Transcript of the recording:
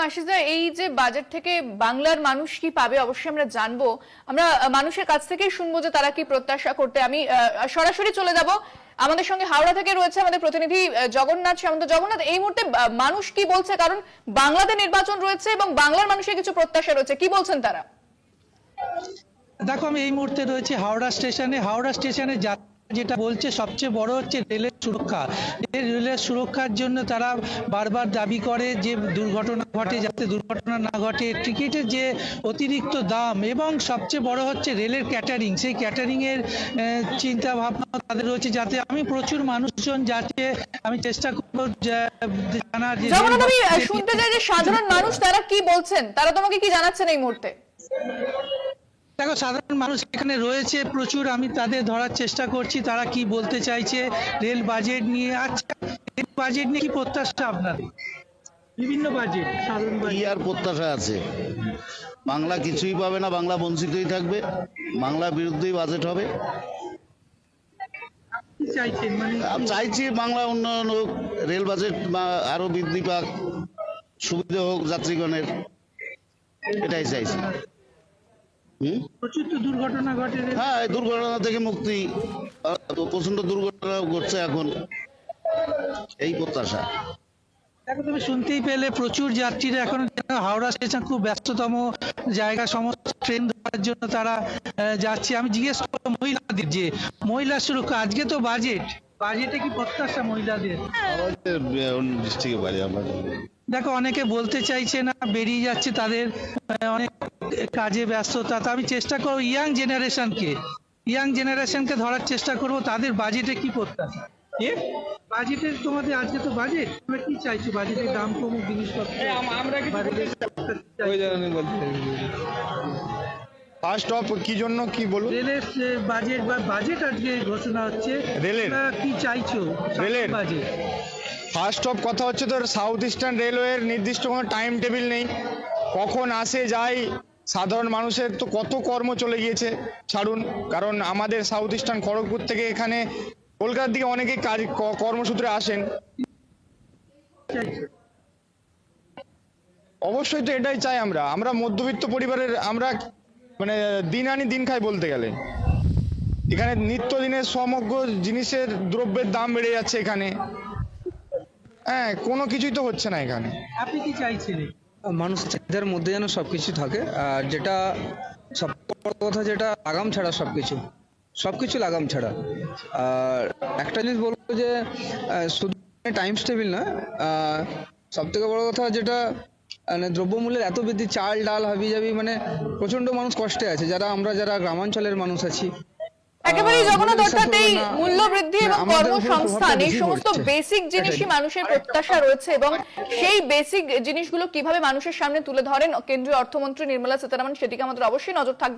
আশিসদা, এই যে বাজেট থেকে বাংলার মানুষ কি পাবে অবশ্যই আমরা জানবো। আমরা মানুষের কাছ থেকেই শুনবো যে তারা কি প্রত্যাশা করতে। আমি সরাসরি চলে যাব, আমাদের সঙ্গে হাওড়া থেকে রয়েছে আমাদের প্রতিনিধি জগন্নাথ সামন্ত। জগন্নাথ, এই মুহূর্তে মানুষ কি বলছে? কারণ বাংলাতে নির্বাচন রয়েছে এবং বাংলার মানুষের কিছু প্রত্যাশা রয়েছে, কি বলছেন তারা? দেখো, আমি এই মুহূর্তে রয়েছে হাওড়া স্টেশনে যেটা বলছে সবচেয়ে বড় হচ্ছে রেলের সুরক্ষা। এই রেলের সুরক্ষার জন্য তারা বারবার দাবি করে যে দুর্ঘটনা ঘটে, যাতে দুর্ঘটনা না ঘটে, টিকিটের যে অতিরিক্ত দাম, এবং সবচেয়ে বড় হচ্ছে রেলের ক্যাটারিং। সেই ক্যাটারিং এর চিন্তা ভাবনা তাদের রয়েছে, যাতে আমি প্রচুর মানুষজন যাচ্ছে। আমি চেষ্টা করবো জানার যে আমি শুনতে চাই যে সাধারণ মানুষ তারা কি বলছেন, তারা তোমাকে কি জানাচ্ছেন এই মুহূর্তে? দেখো, সাধারণ মানুষ এখানে রয়েছে প্রচুর, আমি তাদের ধরার চেষ্টা করছি তারা কি বলতে চাইছে রেল বাজেট নিয়ে। আচ্ছা, রেল বাজেট নিয়ে কি প্রত্যাশা আপনাদের? বিভিন্ন বাজেট, সাধারণ কি আর প্রত্যাশা আছে? বাংলা কিছুই পাবে না, বাংলা বঞ্চিতই থাকবে, বাংলা বিরুদ্ধেই বাজেট হবে। চাইছেন মানে চাইছি বাংলা উন্নয়ন হোক, রেল বাজেট আরো বৃদ্ধি পাক, সুবিধা হোক যাত্রীগণের, এটাই চাইছি। প্রচুর তো দুর্ঘটনা ঘটে। হ্যাঁ, এই দুর্ঘটনা থেকে মুক্তি, প্রচন্ড দুর্ঘটনা ঘটছে এখন, এই প্রত্যাশা। দেখো, তুমি শুনতেই পেলে প্রচুর যাত্রীরা এখন হাওড়া স্টেশন খুব ব্যস্ততম জায়গা, সমস্ত ট্রেন ধরার জন্য তারা যাচ্ছে। আমি জিজ্ঞেস করবো মহিলাদের, যে মহিলা সুরক্ষা, আজকে তো বাজেটে কি প্রত্যাশা মহিলাদের? ডিস্ট্রিক্টে বাড়ি আমার। দেখো, অনেকে বলতে চাইছে না, বেরিয়ে যাচ্ছে, তাদের অনেক কাজে ব্যস্ততা। তা আমি চেষ্টা করবো ইয়াং জেনারেশনকে ধরার চেষ্টা করবো, তাদের বাজেটে কি প্রত্যাশা। বাজেটের তোমাদের আজকে তো বাজেট, তোমরা কি চাইছো? বাজেটের দাম কমুক, জিনিসপত্র ফার্স্ট অফ কি জন্য কি বলুন? রেলের বাজেট আজকে ঘোষণা হচ্ছে, রেলের কি চাইছো রেলের বাজেট? ফার্স্ট অফ কথা হচ্ছে, তোর সাউথ ইস্টার্ন রেলওয়ের নির্দিষ্ট কোনো টাইম টেবিল নেই, কখন আসে যায়। সাধারণ মানুষের তো কত কর্ম চলে গিয়েছে, ছাড়ুন। কারণ আমাদের সাউথ ইস্টার্ন খড়গপুর থেকে এখানে কলকাতার দিকে অনেকেই কাজ কর্মসূত্রে আসেন। অবশ্যই তো এটাই চাই আমরা মধ্যবিত্ত পরিবারের, আমরা মানে দিন আনি দিন খাই বলতে গেলে। এখানে নিত্যদিনের সমগ্র জিনিসের দ্রব্যের দাম বেড়ে যাচ্ছে এখানে। হ্যাঁ, কোনো কিছুই তো হচ্ছে না এখানে। আপনি কি চাইছেন? মানুষের চাহিদার মধ্যে যেন সবকিছু থাকে, আর যেটা সব বড় কথা, যেটা লাগাম ছাড়া সবকিছু লাগাম ছাড়া। আর একটা জিনিস বলবো যে শুধু টাইম টেবিল না, সব থেকে বড় কথা যেটা মানে দ্রব্যমূল্যের এত বৃদ্ধি, চাল ডাল হাবি জাবি, মানে প্রচন্ড মানুষ কষ্টে আছে, যারা গ্রামাঞ্চলের মানুষ আছি। একেবারেই জগন্নাথ, অর্থাৎ এই মূল্য বৃদ্ধি এবং কর্মসংস্থান, এই সমস্ত বেসিক জিনিসই মানুষের প্রত্যাশা রয়েছে, এবং সেই বেসিক জিনিসগুলো কিভাবে মানুষের সামনে তুলে ধরেন কেন্দ্রীয় অর্থমন্ত্রী নির্মলা সীতারামন, সেদিকে আমাদের অবশ্যই নজর থাকবে।